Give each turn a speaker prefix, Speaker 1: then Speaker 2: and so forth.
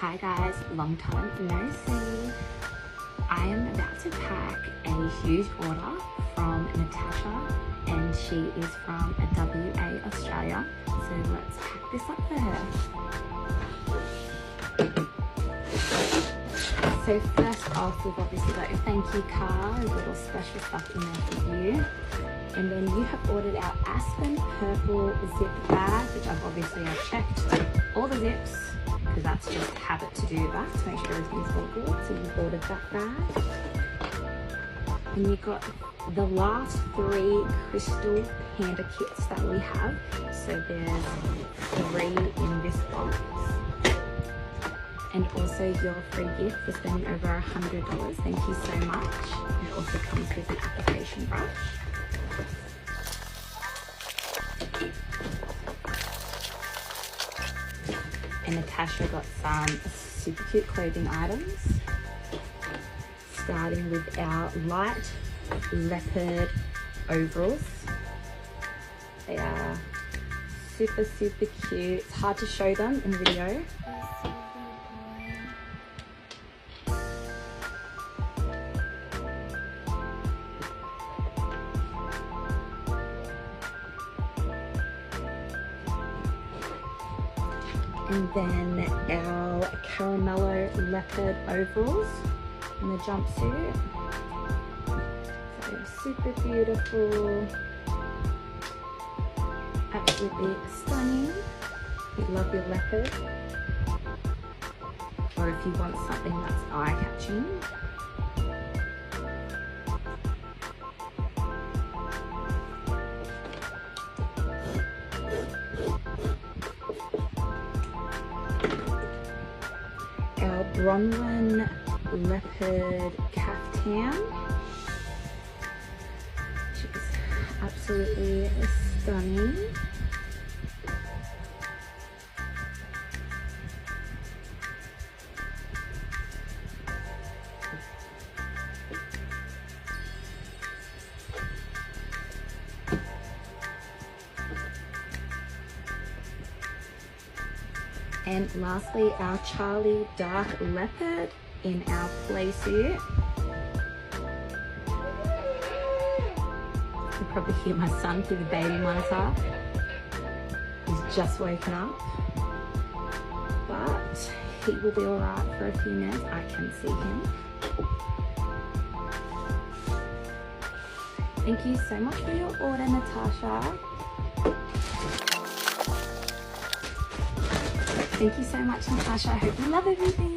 Speaker 1: Hi guys, long time no see. I am about to pack a huge order from Natasha, and she is from WA, Australia. So let's pack this up for her. So first off, we've obviously got your thank you card, a little special stuff in there for you. And then you have ordered our Aspen purple zip bag, which I've checked all the zips, because that's just habit to do that, to make sure everything's all good. So you've ordered that bag. And you've got the last 3 crystal panda kits that we have. So there's 3 in this box. And also your free gift for spending over $100. Thank you so much. It also comes with an application brush. And Natasha got some super cute clothing items, starting with our light leopard overalls. They are super cute. It's hard to show them in video. And then our caramello leopard overalls in the jumpsuit. So they're super beautiful, absolutely stunning. We love your leopard. Or if you want something that's eye-catching, our Bronwyn leopard caftan, which is absolutely stunning. And lastly, our Charlie dark leopard in our play suit. You can probably hear my son through the baby monitor. He's just woken up, but he will be all right for a few minutes. I can see him. Thank you so much for your order, Natasha. Thank you so much, Natasha. I hope you love everything.